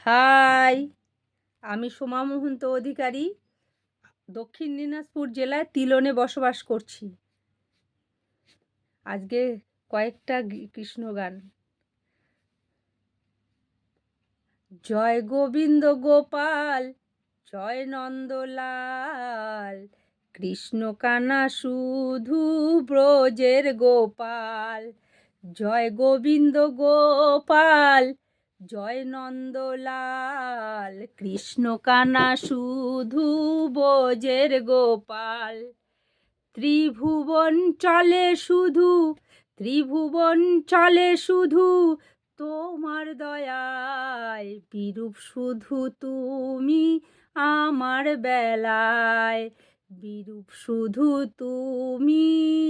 High, আমি সোমা মহন্ত অধিকারী দক্ষিণ দিনাজপুর জেলায় তিলনে বসবাস করছি। আজকে কয়েকটা কৃষ্ণ গান। জয় গোবিন্দ গোপাল, জয় নন্দলাল, কৃষ্ণ কানা শুধু ব্রজের গোপাল। জয় গোবিন্দ গোপাল, জয় নন্দলাল, কৃষ্ণ কানা শুধু ব্রজের গোপাল। ত্রিভুবন চলে শুধু, ত্রিভুবন চলে শুধু তোমার দয়ায়, বিরূপ শুধু তুমি আমার বেলায়, বিরূপ শুধু তুমি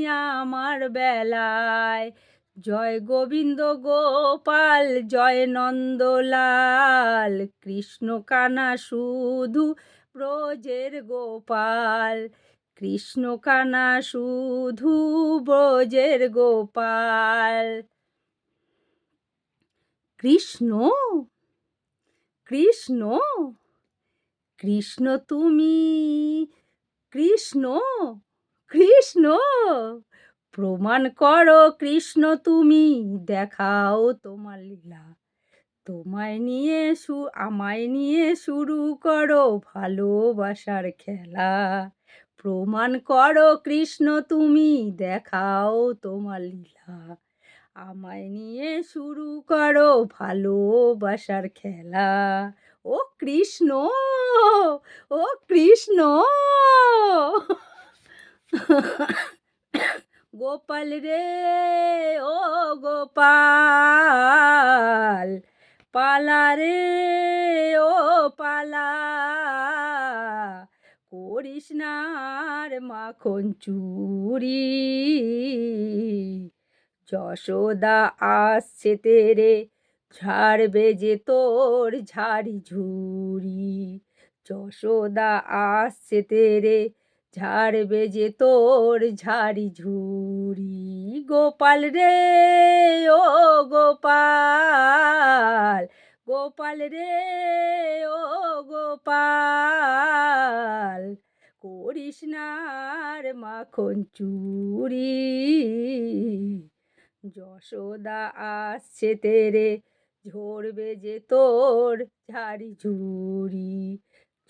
আমার বেলায়। জয় গোবিন্দ গোপাল, জয় নন্দলাল, কৃষ্ণ কানা শুধু ব্রজের গোপাল, কৃষ্ণ কানা শুধু ব্রজের গোপাল। কৃষ্ণ কৃষ্ণ কৃষ্ণ তুমি, কৃষ্ণ কৃষ্ণ প্রমাণ করো, কৃষ্ণ তুমি দেখাও তোমার লীলা। তোমায় নিয়ে আমায় নিয়ে শুরু করো ভালোবাসার খেলা। প্রমাণ করো কৃষ্ণ তুমি দেখাও তোমার লীলা। আমায় নিয়ে শুরু করো ভালোবাসার খেলা। ও কৃষ্ণ, ও কৃষ্ণ। গোপাল রে ও গোপাল, পালা রে ও পালা, করিস না আর মাখন চুরি। যশোদা আসছে তেরে, ঝাড়বে যে তোর ঝাড়ি ঝুরি। যশোদা আসছে তেরে, ঝাড়বে যে তোর ঝাড়ি ঝুরি। গোপাল রে ও গোপাল, গোপাল রে ও গোপাল, করিস না আর মাখন চুরি। যশোদা আসছে তেরে, ঝরবে যে তোর ঝাড়ি ঝুরি।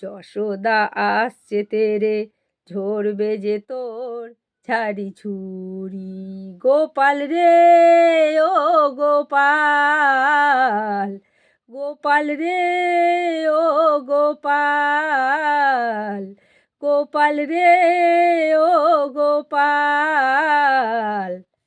যশোদা আসছে তেরে, ঝরবে যে তোর ঝাড়ি ঝুরি। গোপাল রে ও গোপাল, গোপাল রে ও গোপাল, গোপাল রে ও